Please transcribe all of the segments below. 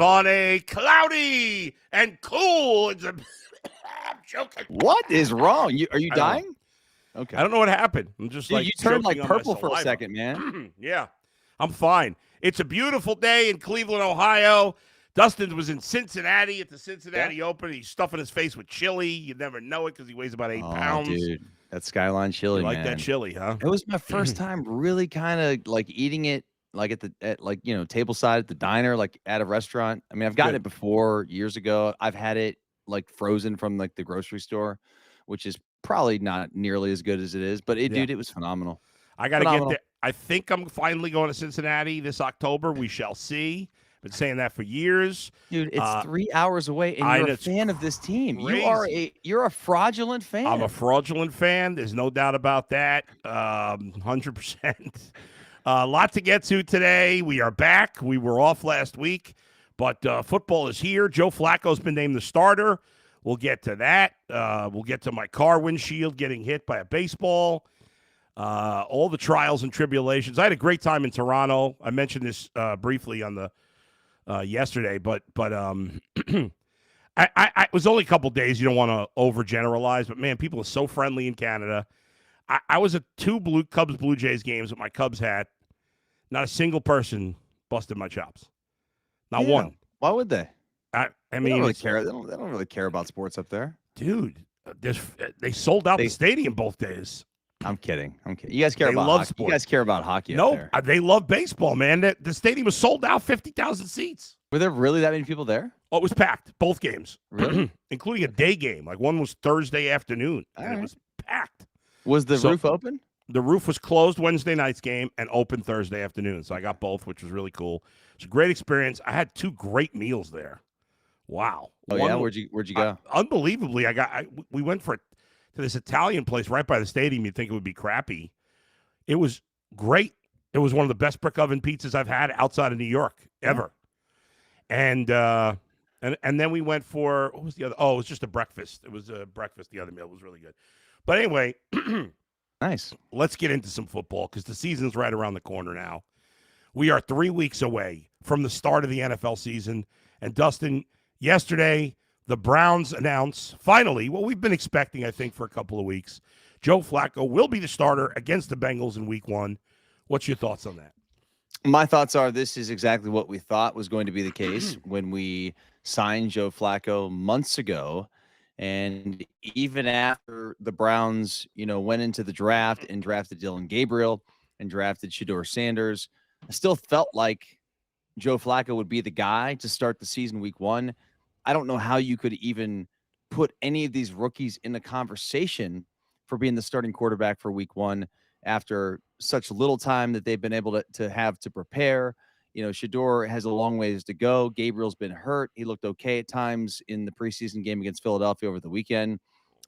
live on a cloudy and cool. I'm joking. What is wrong? Are you I don't dying? Okay. I don't know what happened. I'm just Dude, you turned like purple for a second, man. Yeah, I'm fine. It's a beautiful day in Cleveland, Ohio. Dustin was in Cincinnati at the Cincinnati Open. He's stuffing his face with chili. You never know it because he weighs about 8 pounds. Dude, that Skyline chili, you like man. that chili, huh? It was my first time really kind of like eating it like at tableside at the diner, like at a restaurant. I mean, I've gotten it before years ago. I've had it like frozen from like the grocery store, which is probably not nearly as good as it is. But dude, it was phenomenal. I got to get there. I think I'm finally going to Cincinnati this October. We shall see. Been saying that for years. Dude, it's 3 hours away, and you're a fan of this team. Crazy. You're a fraudulent fan. I'm a fraudulent fan. There's no doubt about that. 100%. A lot to get to today. We are back. We were off last week, but football is here. Joe Flacco's been named the starter. We'll get to that. We'll get to my car windshield getting hit by a baseball. All the trials and tribulations. I had a great time in Toronto. I mentioned this briefly on the yesterday, but it was only a couple days. You don't want to overgeneralize, but man, people are so friendly in Canada. I was at 2 Cubs Blue Jays games with my Cubs hat. Not a single person busted my chops. Not one. Why would they? I mean, they don't really care. They don't really care about sports up there, dude. They sold out the stadium both days. I'm kidding. You guys care about hockey. Sports. You guys care about hockey. No, they love baseball, man. The stadium was sold out, 50,000 seats. Were there really that many people there? Oh, it was packed, both games. Really? Including a day game. Like one was Thursday afternoon, and it was packed. Was the roof open? The roof was closed Wednesday night's game and open Thursday afternoon. So I got both, which was really cool. It's a great experience. I had 2 great meals there. Wow. Where'd you go? Unbelievably, we went to this Italian place right by the stadium. You'd think it would be crappy. It was great. It was one of the best brick oven pizzas I've had outside of New York ever. And then we went for, what was the other? Oh, it was just a breakfast. It was a breakfast. The other meal was really good. But anyway, nice. Let's get into some football because the season's right around the corner now. We are 3 weeks away from the start of the NFL season. And Dustin, yesterday, the Browns announced, finally, what we've been expecting, I think, for a couple of weeks. Joe Flacco will be the starter against the Bengals in week 1. What's your thoughts on that? My thoughts are this is exactly what we thought was going to be the case when we signed Joe Flacco months ago. And even after the Browns, went into the draft and drafted Dylan Gabriel and drafted Shedeur Sanders, I still felt like Joe Flacco would be the guy to start the season week 1. I don't know how you could even put any of these rookies in the conversation for being the starting quarterback for week 1 after such little time that they've been able to have to prepare. Shedeur has a long ways to go. Gabriel's been hurt. He looked okay at times in the preseason game against Philadelphia over the weekend,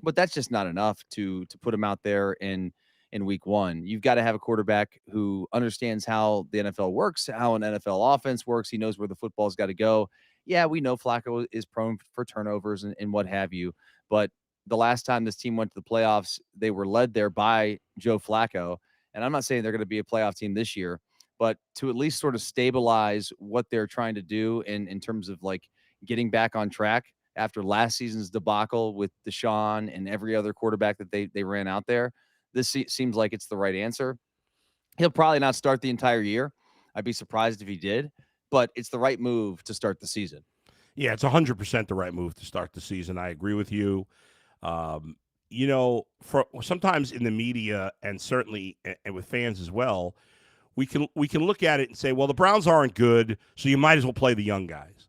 but that's just not enough to put him out there in week 1. You've got to have a quarterback who understands how the NFL works, how an NFL offense works. He knows where the football's got to go. Yeah, we know Flacco is prone for turnovers and what have you, but the last time this team went to the playoffs, they were led there by Joe Flacco. And I'm not saying they're going to be a playoff team this year, but to at least sort of stabilize what they're trying to do in terms of like getting back on track after last season's debacle with Deshaun and every other quarterback that they ran out there, this seems like it's the right answer. He'll probably not start the entire year. I'd be surprised if he did, but it's the right move to start the season. Yeah, it's 100% the right move to start the season. I agree with you. For sometimes in the media and certainly and with fans as well, we can look at it and say, well, the Browns aren't good, so you might as well play the young guys.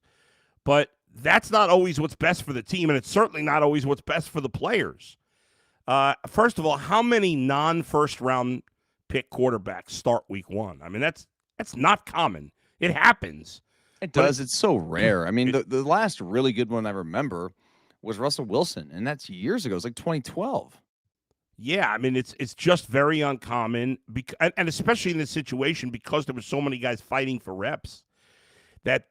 But that's not always what's best for the team, and it's certainly not always what's best for the players. First of all, how many non-first-round pick quarterbacks start week 1? I mean, that's not common. It happens. It does. It's so rare. I mean, the last really good one I remember was Russell Wilson, and that's years ago. It was like 2012. Yeah, I mean, it's just very uncommon, and especially in this situation because there were so many guys fighting for reps, that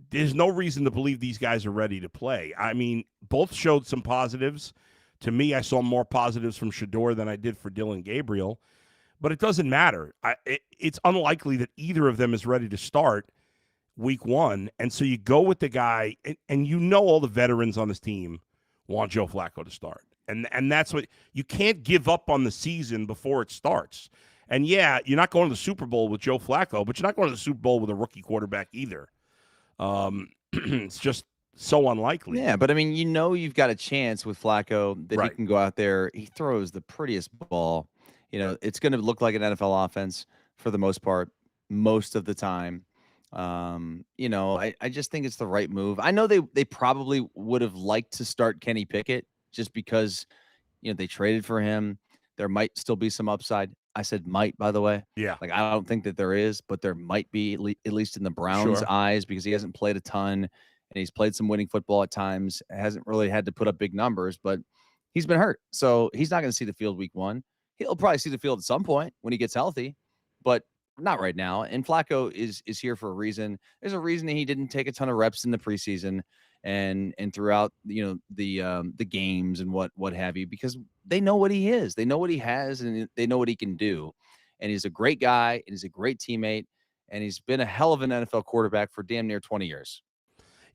there's no reason to believe these guys are ready to play. I mean, both showed some positives. To me, I saw more positives from Shedeur than I did for Dylan Gabriel, but it doesn't matter. It's unlikely that either of them is ready to start week one. And so you go with the guy, and you know all the veterans on this team want Joe Flacco to start. And that's what you can't give up on the season before it starts. And yeah, you're not going to the Super Bowl with Joe Flacco, but you're not going to the Super Bowl with a rookie quarterback either. It's just so unlikely. Yeah, but I mean, you've got a chance with Flacco that he Right. can go out there. He throws the prettiest ball. It's going to look like an NFL offense for the most part, most of the time. I just think it's the right move. I know they probably would have liked to start Kenny Pickett just because they traded for him. There might still be some upside. I said might, by the way. Yeah. Like, I don't think that there is, but there might be, at least in the Browns' Sure. eyes, because he hasn't played a ton and he's played some winning football at times. Hasn't really had to put up big numbers, but he's been hurt. So he's not going to see the field week one. He'll probably see the field at some point when he gets healthy, but not right now. And Flacco is here for a reason. There's a reason that he didn't take a ton of reps in the preseason and throughout the games and what have you, because they know what he is, they know what he has, and they know what he can do. And he's a great guy, and he's a great teammate, and he's been a hell of an NFL quarterback for damn near 20 years.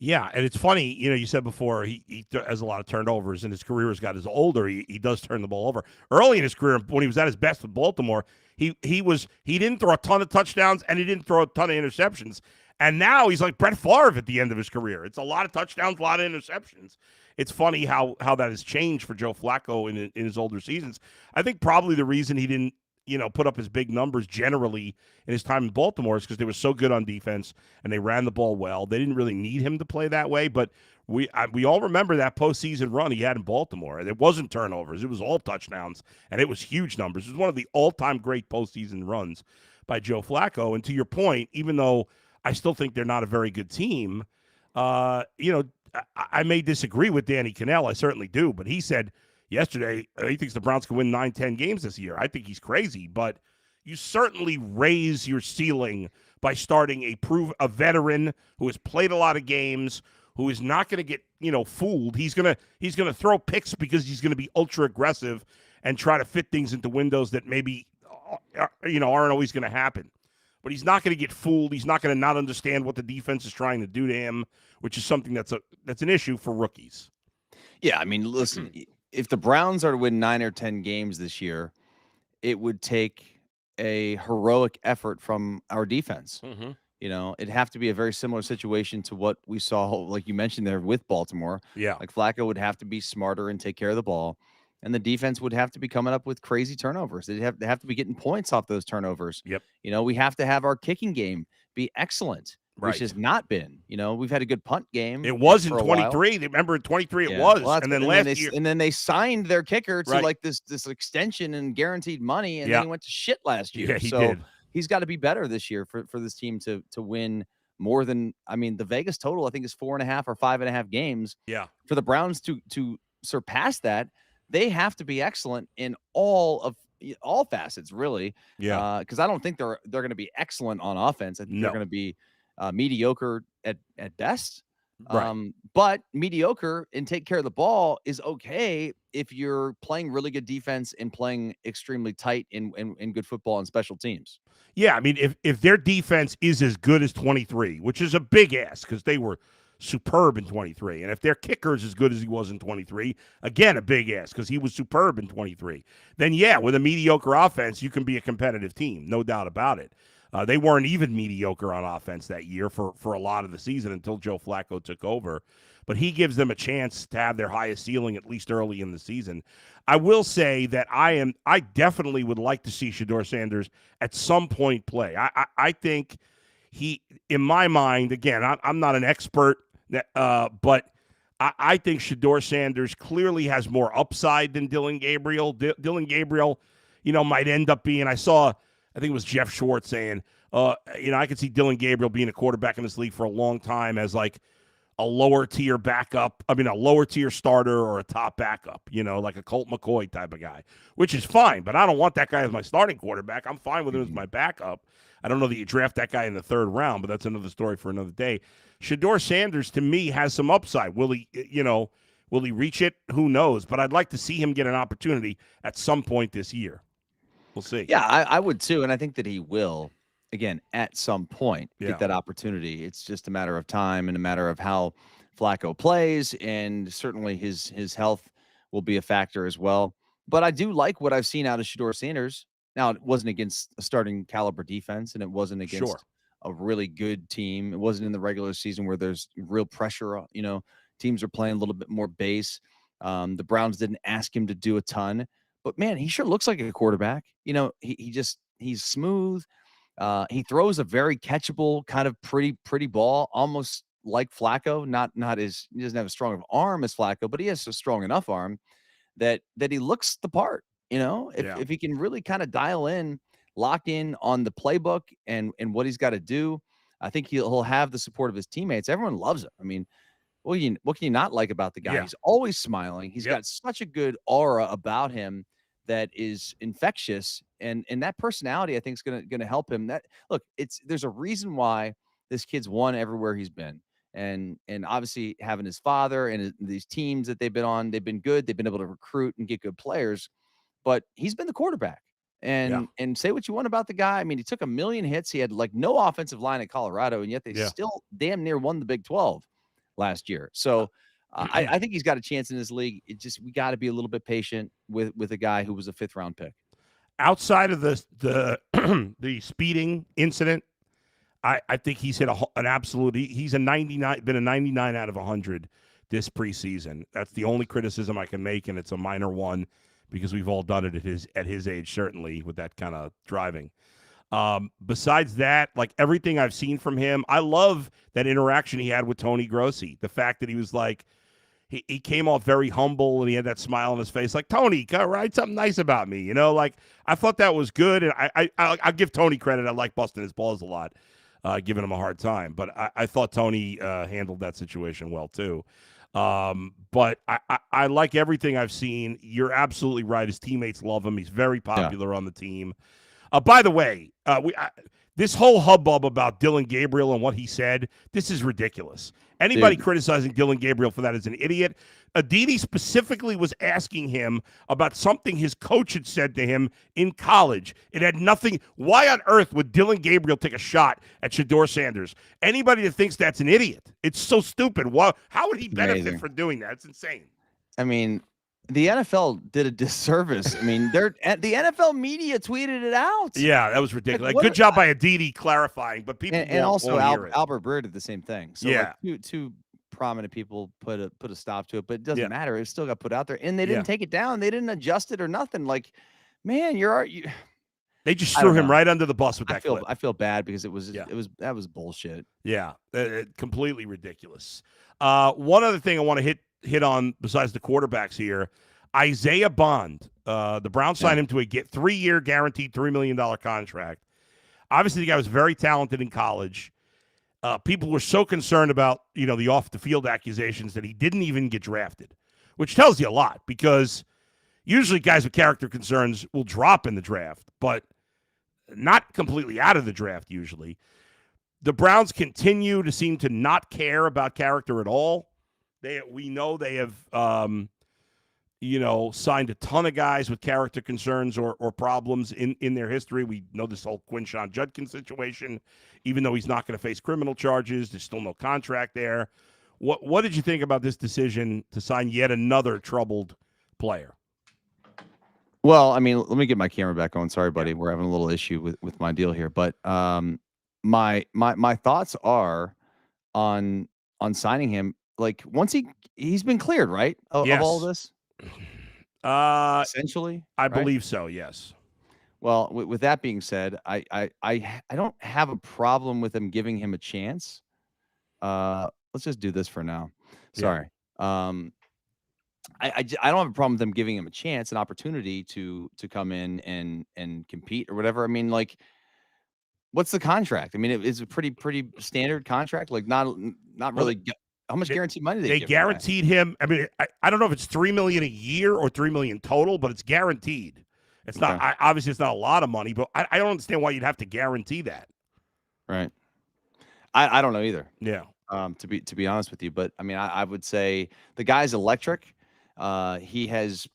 Yeah, and it's funny, you said before he has a lot of turnovers, and his career has got as older, he does turn the ball over. Early in his career, when he was at his best with Baltimore, he didn't throw a ton of touchdowns and he didn't throw a ton of interceptions. And now he's like Brett Favre at the end of his career. It's a lot of touchdowns, a lot of interceptions. It's funny how that has changed for Joe Flacco in his older seasons. I think probably the reason he didn't put up his big numbers generally in his time in Baltimore is because they were so good on defense and they ran the ball well. They didn't really need him to play that way, but we all remember that postseason run he had in Baltimore. It wasn't turnovers. It was all touchdowns, and it was huge numbers. It was one of the all-time great postseason runs by Joe Flacco. And to your point, even though I still think they're not a very good team, I may disagree with Danny Cannell. I certainly do, but he said yesterday he thinks the Browns can win 9-10 games this year. I think he's crazy, but you certainly raise your ceiling by starting a veteran who has played a lot of games, who is not going to get fooled. He's gonna throw picks because he's going to be ultra aggressive and try to fit things into windows that maybe aren't always going to happen. But he's not going to get fooled. He's not going to not understand what the defense is trying to do to him, which is something that's an issue for rookies. Yeah, I mean, listen, if the Browns are to win 9 or 10 games this year, it would take a heroic effort from our defense. Mm-hmm. It'd have to be a very similar situation to what we saw, like you mentioned there, with Baltimore. Yeah. Like, Flacco would have to be smarter and take care of the ball, and the defense would have to be coming up with crazy turnovers. They have to be getting points off those turnovers. Yep. We have to have our kicking game be excellent. Right. Which has not been. We've had a good punt game. It was in 23. Remember in 23 it was. Well, and then last year. And then they signed their kicker to Right. like this extension and guaranteed money, and Yeah. then he went to shit last year. Yeah, he so did. he's got to be better this year for this team to win more than, the Vegas total, I think, is 4.5 or 5.5 games. Yeah. For the Browns to surpass that, they have to be excellent in all facets, really. Yeah. Because I don't think they're going to be excellent on offense. I think they're going to be mediocre at best. Right. But mediocre and take care of the ball is okay if you're playing really good defense and playing extremely tight in good football and special teams. Yeah, I mean, if their defense is as good as 23, which is a big ask because they were superb in 23, and if their kicker is as good as he was in 23, again, a big ask because he was superb in 23, then yeah, with a mediocre offense, you can be a competitive team, no doubt about it. They weren't even mediocre on offense that year for a lot of the season until Joe Flacco took over. But he gives them a chance to have their highest ceiling at least early in the season. I will say that I definitely would like to see Shedeur Sanders at some point play. I think he, in my mind, again, I'm not an expert, but I think Shedeur Sanders clearly has more upside than Dylan Gabriel. Dylan Gabriel, might end up being, I think it was Jeff Schwartz saying, I could see Dylan Gabriel being a quarterback in this league for a long time as like a lower tier backup. I mean, a lower tier starter or a top backup, like a Colt McCoy type of guy, which is fine. But I don't want that guy as my starting quarterback. I'm fine with him as my backup. I don't know that you draft that guy in the third round, but that's another story for another day. Shedeur Sanders, to me, has some upside. Will he reach it? Who knows? But I'd like to see him get an opportunity at some point this year. We'll see. Yeah, I would too, and I think that he will. again, at some point, get Yeah. that opportunity. It's just a matter of time and a matter of how Flacco plays, and certainly his health will be a factor as well. But I do like what I've seen out of Shedeur Sanders. Now, it wasn't against a starting caliber defense, and it wasn't Sure. against a really good team. It wasn't in the regular season where there's real pressure. Teams are playing a little bit more base. The Browns didn't ask him to do a ton, but man, he sure looks like a quarterback. He's smooth. He throws a very catchable, kind of pretty ball, almost like Flacco. Not as he doesn't have a strong of arm as Flacco, but he has a strong enough arm that he looks the part. If Yeah. if he can really kind of dial in, lock in on the playbook and what he's got to do, I think he'll have the support of his teammates. Everyone loves him. I mean, what can you not like about the guy? Yeah. He's always smiling. He's Yep. got such a good aura about him that is infectious, and that personality I think is gonna help him. There's a reason why this kid's won everywhere he's been, and obviously having his father and these teams that they've been on, they've been good. They've been able to recruit and get good players, but he's been the quarterback. Yeah. And say what you want about the guy. I mean, he took a million hits. He had like no offensive line at Colorado, and yet they Yeah. still damn near won the Big 12 last year. So I think he's got a chance in this league. We got to be a little bit patient with a guy who was a 5th-round pick. Outside of the the speeding incident, I think he's hit an absolute. He's a 99, been a 99 out of 100 this preseason. That's the only criticism I can make, and it's a minor one because we've all done it at his age, certainly with that kind of driving. Besides that, like everything I've seen from him, I love that interaction he had with Tony Grossi. The fact that he was like, he came off very humble and he had that smile on his face, like, Tony, write something nice about me. Like I thought that was good. And I'll give Tony credit. I like busting his balls a lot, giving him a hard time. But I thought Tony handled that situation well too. But I like everything I've seen. You're absolutely right. His teammates love him. He's very popular on the team. By the way, this whole hubbub about Dylan Gabriel and what he said, this is ridiculous. Anybody criticizing Dylan Gabriel for that is an idiot. Aditi specifically was asking him about something his coach had said to him in college. It had nothing. Why on earth would Dylan Gabriel take a shot at Shedeur Sanders? Anybody that thinks that's an idiot. It's so stupid. How would he benefit from doing that? It's insane. I mean, the NFL did a disservice. I mean, the NFL media tweeted it out. Yeah, that was ridiculous. Good job by Aditi clarifying, but people and also hear it. Albert Breer did the same thing. So yeah, two prominent people put a stop to it, but it doesn't matter. It still got put out there, and they didn't take it down. They didn't adjust it or nothing. Like, man, they just threw him right under the bus with that clip. I feel bad because that was bullshit. Yeah, completely ridiculous. One other thing I want to hit on besides the quarterbacks here, Isaiah Bond. The Browns signed him to a 3-year guaranteed $3 million contract. Obviously, the guy was very talented in college. People were so concerned about the off the field accusations that he didn't even get drafted, which tells you a lot because usually guys with character concerns will drop in the draft, but not completely out of the draft usually. The Browns continue to seem to not care about character at all. We know they have signed a ton of guys with character concerns or problems in their history. We know this whole Quinshon Judkins situation. Even though he's not going to face criminal charges, there's still no contract there. What did you think about this decision to sign yet another troubled player? Well, I mean, let me get my camera back on. Sorry, buddy. We're having a little issue with my deal here. But my thoughts are on signing him. Like once he's been cleared, right? Of all this? Essentially? I believe so, yes. Well, with that being said, I don't have a problem with them giving him a chance. Let's just do this for now. Sorry. I don't have a problem with them giving him a chance, an opportunity to come in and compete or whatever. I mean, like, what's the contract? I mean, it's a pretty standard contract. Like, not really. How much guaranteed money they guaranteed him? I mean, I don't know if it's $3 million a year or $3 million total, but it's guaranteed. It's not obviously it's not a lot of money, but I don't understand why you'd have to guarantee that. Right. I don't know either. Yeah. To be honest with you, but I mean, I would say the guy's electric. He has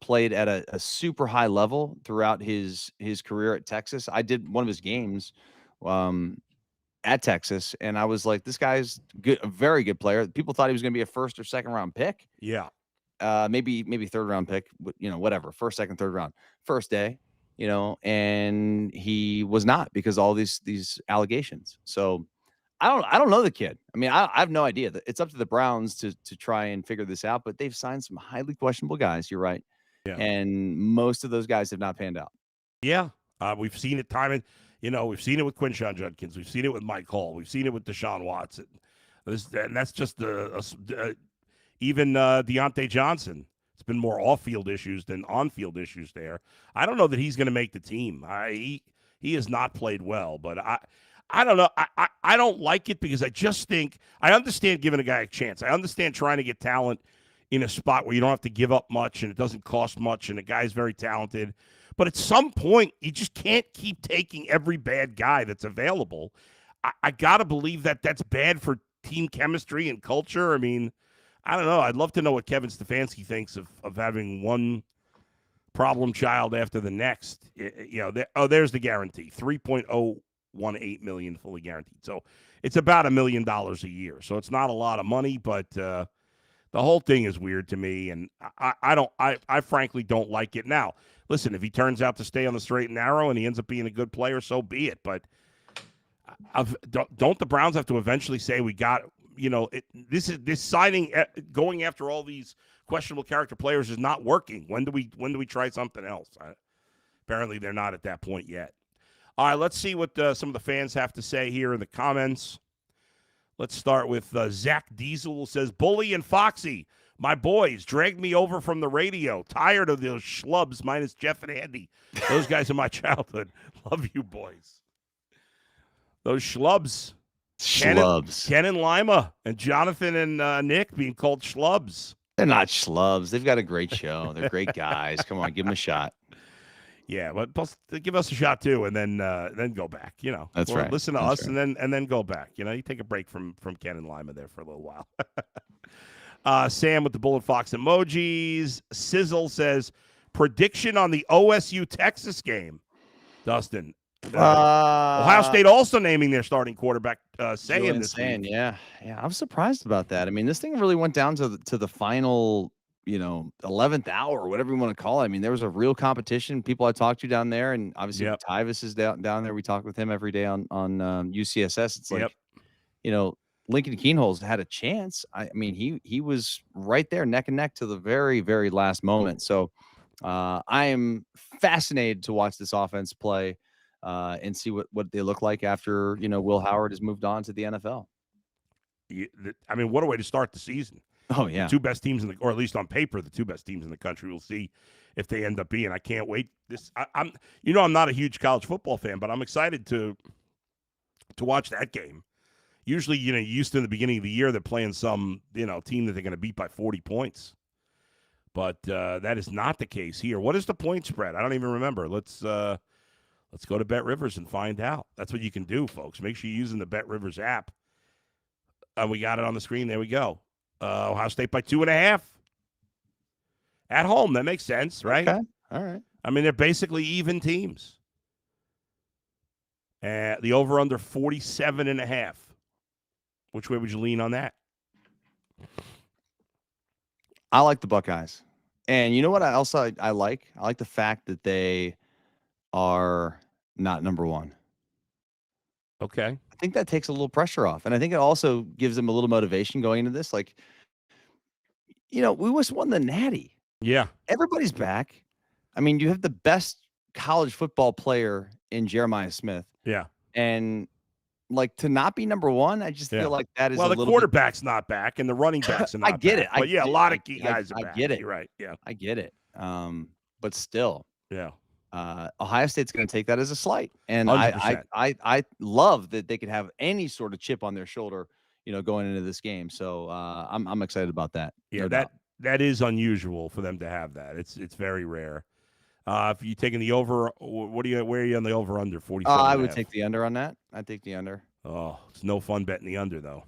played at a super high level throughout his career at Texas. I did one of his games at Texas, and I was like, this guy's good, a very good player. People thought he was going to be a first or second round pick. Yeah. Maybe third round pick, whatever, first, second, third round, first day, and he was not because all these allegations. So I don't know the kid. I mean, I have no idea. It's up to the Browns to try and figure this out, but they've signed some highly questionable guys. You're right. Yeah. And most of those guys have not panned out. Yeah. We've seen it time and we've seen it with Quinshon Judkins. We've seen it with Mike Hall. We've seen it with Deshaun Watson. And that's just even Deontay Johnson. It's been more off-field issues than on-field issues there. I don't know that he's going to make the team. He has not played well, but I don't know. I don't like it because I just think I understand giving a guy a chance. I understand trying to get talent in a spot where you don't have to give up much and it doesn't cost much and the guy's very talented. But at some point, you just can't keep taking every bad guy that's available. I got to believe that that's bad for team chemistry and culture. I mean, I don't know. I'd love to know what Kevin Stefanski thinks of having one problem child after the next. There's the guarantee, $3.018 million fully guaranteed. So it's about $1 million a year. So it's not a lot of money, but the whole thing is weird to me, and I frankly don't like it. Now, listen, if he turns out to stay on the straight and narrow and he ends up being a good player, so be it. But don't the Browns have to eventually say we got this signing, going after all these questionable character players is not working? When do we try something else? Apparently, they're not at that point yet. All right, let's see what some of the fans have to say here in the comments. Let's start with Zach Diesel, says, Bully and Foxy, my boys, dragged me over from the radio. Tired of those schlubs minus Jeff and Andy. Those guys are my childhood. Love you, boys. Those schlubs. Ken and Lima and Jonathan and Nick being called schlubs. They're not schlubs. They've got a great show. They're great guys. Come on, give them a shot. Yeah, but give us a shot too, and then go back. That's right. Listen to us, right. and then go back. You take a break from Ken and Lima there for a little while. Sam with the Bull and Fox emojis. Sizzle says prediction on the OSU Texas game. Dustin, Ohio State also naming their starting quarterback. Saying this week. Yeah, I'm surprised about that. I mean, this thing really went down to the final 11th hour, or whatever you want to call it. I mean, there was a real competition. People I talked to down there, and obviously Tyvis is down there. We talk with him every day on UCSS. It's like, Lincoln Keenholz had a chance. I mean, he was right there neck and neck to the very, very last moment. So I am fascinated to watch this offense play and see what they look like after, Will Howard has moved on to the NFL. I mean, what a way to start the season. Oh, yeah. The two best teams or at least on paper, the two best teams in the country. We'll see if they end up being. I can't wait. I'm not a huge college football fan, but I'm excited to watch that game. Usually, used to in the beginning of the year, they're playing some, team that they're going to beat by 40 points. But that is not the case here. What is the point spread? I don't even remember. Let's go to Bet Rivers and find out. That's what you can do, folks. Make sure you're using the Bet Rivers app. We got it on the screen. There we go. Ohio State by 2.5 at home. That makes sense, right? Okay. All right. I mean, they're basically even teams. The over-under 47.5. Which way would you lean on that? I like the Buckeyes. And you know what I like? I like the fact that they are not number one. Okay. I think that takes a little pressure off. And I think it also gives them a little motivation going into this. Like, we just won the Natty. Yeah. Everybody's back. I mean, you have the best college football player in Jeremiah Smith. Yeah. And to not be number one, I just feel like that is the quarterback's not back and the running backs are not I get back. it. But a lot of key guys are back. I get it. You're right. Yeah. I get it. But still. Yeah. Ohio State's going to take that as a slight, and 100%. I love that they could have any sort of chip on their shoulder, going into this game. So I'm excited about that. Yeah, that is unusual for them to have that. It's very rare. If you're taking the over, where are you on the over under 47? I would take the under on that. I'd take the under. Oh, it's no fun betting the under though.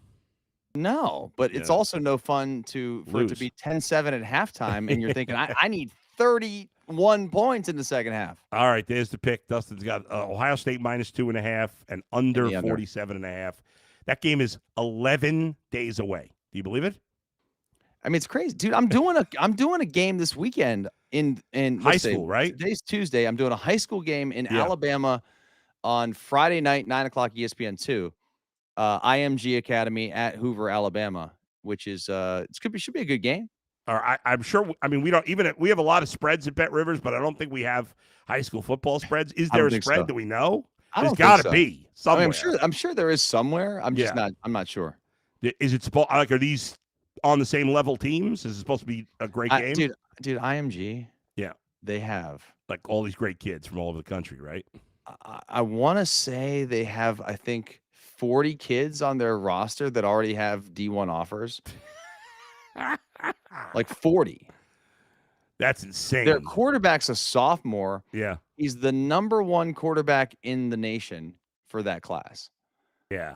No, but it's also no fun for it to be 10-7 at halftime, and you're thinking I need 30 1 point in the second half. All right, there's the pick. Dustin's got Ohio State -2.5 and under And the under. 47.5. That game is 11 days away. Do you believe it? I mean, it's crazy, dude. I'm doing a game this weekend in High school, right? Today's Tuesday. I'm doing a high school game in Alabama on Friday night, 9:00 ESPN2. IMG Academy at Hoover, Alabama, which is should be a good game. I'm sure. I mean, we have a lot of spreads at Bet Rivers, but I don't think we have high school football spreads. Is there a spread? So. Do we know? I There's don't got think to so. be somewhere. I mean, I'm sure there is somewhere. I'm not sure. Is it supposed? Like, are these on the same level teams? Is it supposed to be a great game? Dude, IMG. Yeah, they have like all these great kids from all over the country, right? I want to say they have, I think, 40 kids on their roster that already have D1 offers. Like 40. That's insane. Their quarterback's a sophomore. Yeah. He's the #1 quarterback in the nation for that class. Yeah.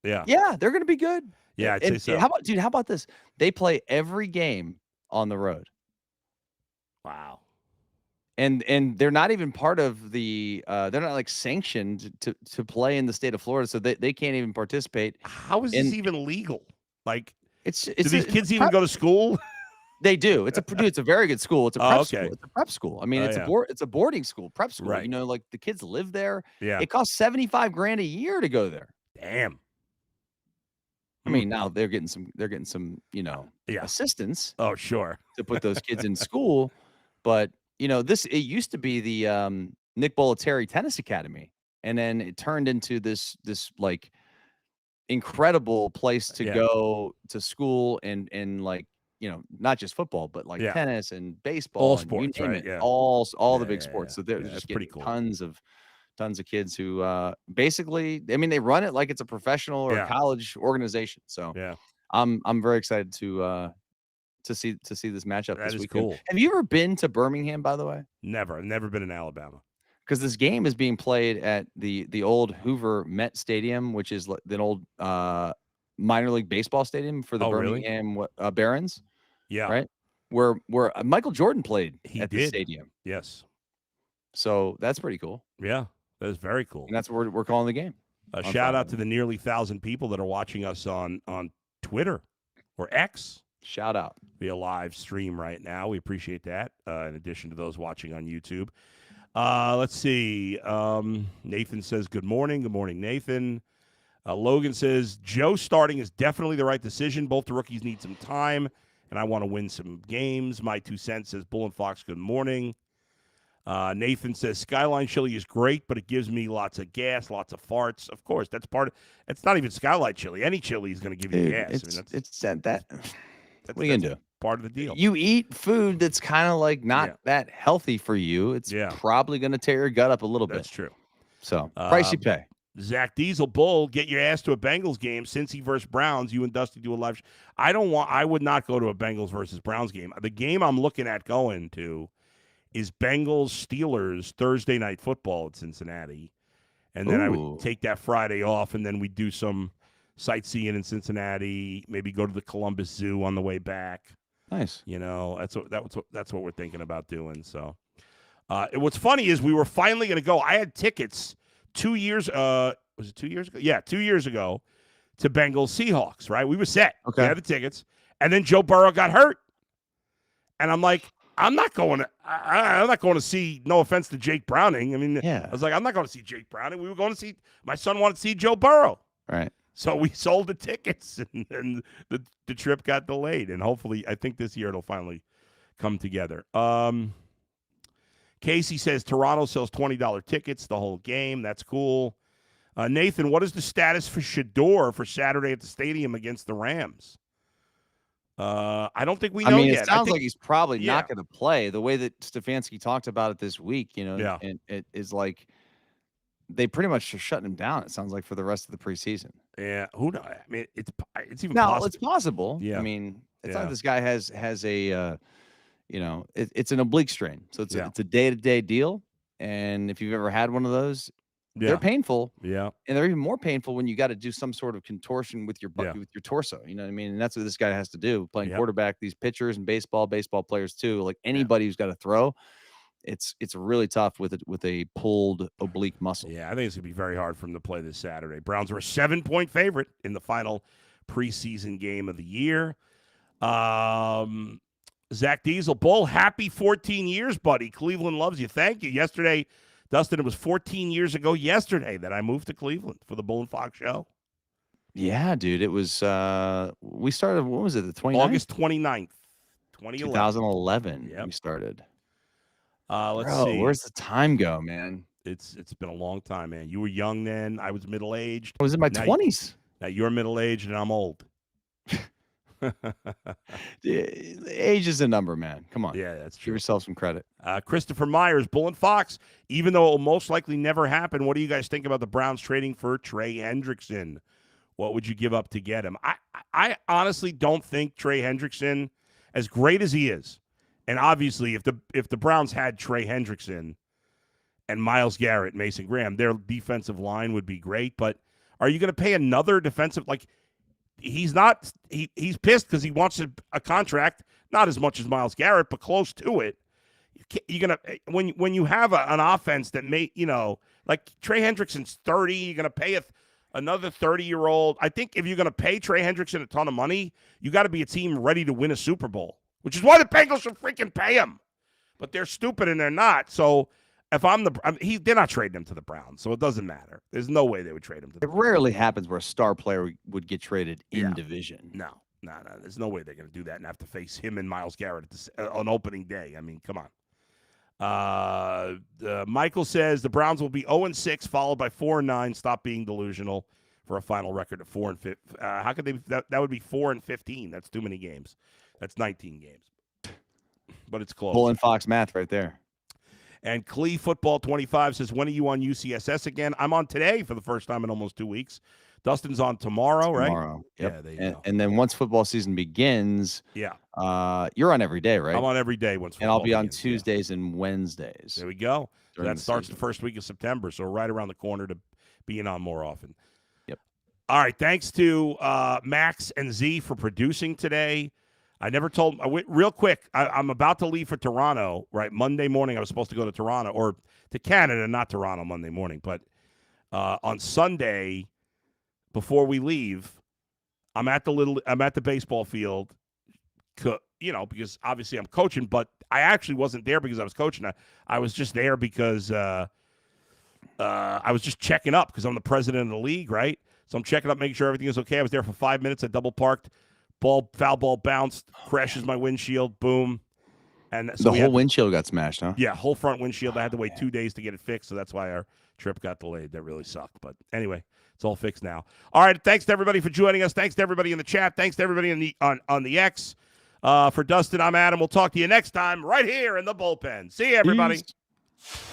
Yeah, they're going to be good. Yeah, I'd say so. How about this? They play every game on the road. Wow. And they're not even part of the they're not like sanctioned to play in the state of Florida, so they can't even participate. How is this even legal? Like, do these kids even go to school? They do. It's a very good school. It's a prep okay. school. It's a prep school. I mean, it's a boarding school, prep school. Right. You know, like the kids live there. Yeah. It costs $75,000 a year to go there. Damn. I mean, now they're getting some, assistance. Oh, sure. To put those kids in school, but it used to be the Nick Bollettieri Tennis Academy, and then it turned into this like incredible place to go to school and like not just football, but like tennis and baseball, all and sports, you name right? it, all the big sports. So they're just pretty getting cool. tons of kids who basically, I mean, they run it like it's a professional or a college organization. So I'm very excited to see this matchup this weekend. Cool. Have you ever been to Birmingham, by the way? Never. I've never been in Alabama. Because this game is being played at the old Hoover Met Stadium, which is the old minor league baseball stadium for the Birmingham Barons. Yeah. Right? Where Michael Jordan played the stadium. Yes. So that's pretty cool. Yeah. That is very cool. And that's where we're calling the game. A shout out to the nearly 1,000 people that are watching us on Twitter or X. Shout out. Via live stream right now. We appreciate that. In addition to those watching on YouTube. Let's see. Nathan says, good morning. Good morning, Nathan. Logan says, Joe starting is definitely the right decision. Both the rookies need some time, and I want to win some games. My 2 cents says, Bull and Fox, good morning. Nathan says, Skyline chili is great, but it gives me lots of gas, lots of farts. Of course, it's not even Skyline chili. Any chili is going to give you gas. What are you going to do? Part of the deal. You eat food that's kind of like not that healthy for you. It's probably going to tear your gut up a little bit. That's true. So, price you pay. Zach Diesel, Bull, get your ass to a Bengals game. Cincy versus Browns. You and Dusty do a live I would not go to a Bengals versus Browns game. The game I'm looking at going to is Bengals Steelers Thursday night football at Cincinnati. And then I would take that Friday off, and then we do some sightseeing in Cincinnati, maybe go to the Columbus Zoo on the way back. Nice. That's what we're thinking about doing. So what's funny is we were finally going to go. I had tickets 2 years was it 2 years ago? Yeah, 2 years ago to Bengals Seahawks, right? We were set. Okay. We had the tickets. And then Joe Burrow got hurt. And I'm like, I'm not going to see, no offense to Jake Browning. I mean, I was like, I'm not going to see Jake Browning. We were going to see, my son wanted to see Joe Burrow. Right. So we sold the tickets, and the trip got delayed. And hopefully, I think this year it'll finally come together. Casey says Toronto sells $20 tickets the whole game. That's cool. Nathan, what is the status for Shedeur for Saturday at the stadium against the Rams? I don't think we know yet. It sounds like he's probably not going to play. The way that Stefanski talked about it this week, and it is like they pretty much are shutting him down, it sounds like, for the rest of the preseason. Yeah, who knows? I mean, it's even possible. It's possible. Yeah. I mean, it's not like this guy has a it's an oblique strain, so it's a day-to-day deal. And if you've ever had one of those, They're painful. Yeah. And they're even more painful when you got to do some sort of contortion with your Yeah. with your torso. You know what I mean? And that's what this guy has to do. Playing Yep. quarterback, these pitchers and baseball players too. Like anybody who's got to throw, it's really tough with a pulled oblique muscle. Yeah, I think it's gonna be very hard for him to play this Saturday. Browns were a 7-point favorite in the final preseason game of the year. Zach Diesel, Bull, happy 14 years, buddy. Cleveland loves you. Thank you. Yesterday, Dustin, it was 14 years ago yesterday that I moved to Cleveland for the Bull and Fox show. Yeah, dude. It was we started, when was it? The 29th? August 29th, 2011. Yep. We started. Let's see. Where's the time go, man? It's been a long time, man. You were young then. I was middle-aged. I was in my 20s. Now you're middle-aged and I'm old. Age is a number, man. Come on. Yeah, that's true. Give yourself some credit. Christopher Myers, Bull and Fox, even though it will most likely never happen, what do you guys think about the Browns trading for Trey Hendrickson? What would you give up to get him? I honestly don't think Trey Hendrickson, as great as he is, and obviously if the Browns had Trey Hendrickson and Myles Garrett, Mason Graham, their defensive line would be great, but are you going to pay another defensive, like, he's pissed because he wants a contract, not as much as Myles Garrett, but close to it. You're gonna when you have an offense that like Trey Hendrickson's 30, you're gonna pay another 30-year-old. I think if you're gonna pay Trey Hendrickson a ton of money, you got to be a team ready to win a Super Bowl, which is why the Bengals should freaking pay him. But they're stupid and they're not. So if they're not trading him to the Browns, so it doesn't matter. There's no way they would trade him to the Browns. It rarely happens where a star player would get traded in division. No. There's no way they're going to do that and have to face him and Myles Garrett on opening day. I mean, come on. Michael says the Browns will be 0-6, followed by 4-9. Stop being delusional for a final record of 4-15. How could they? That would be 4-15. That's too many games. That's 19 games. But it's close. Bull and Fox math right there. And Clee Football 25 says, when are you on UCSS again? I'm on today for the first time in almost 2 weeks. Dustin's on tomorrow, right? Tomorrow. Yep. Yeah, there you go. And then once football season begins, you're on every day, right? I'm on every day once football And I'll be on begins, Tuesdays and Wednesdays. There we go. So that starts season. the first week of September, so we're right around the corner to being on more often. Yep. All right, thanks to Max and Z for producing today. I never told real quick. I'm about to leave for Toronto. Right, Monday morning. I was supposed to go to Toronto or to Canada, not Toronto Monday morning. But on Sunday, before we leave, I'm at the baseball field. Because obviously I'm coaching, but I actually wasn't there because I was coaching. I was just there because I was just checking up because I'm the president of the league, right? So I'm checking up, making sure everything is okay. I was there for 5 minutes. I double parked. Foul ball bounced, crashes my windshield, boom. And so the whole windshield got smashed, huh? Yeah, whole front windshield. I had to wait 2 days to get it fixed, so that's why our trip got delayed. That really sucked. But anyway, it's all fixed now. All right, thanks to everybody for joining us. Thanks to everybody in the chat. Thanks to everybody on the X. For Dustin, I'm Adam. We'll talk to you next time right here in the bullpen. See you, everybody. Peace.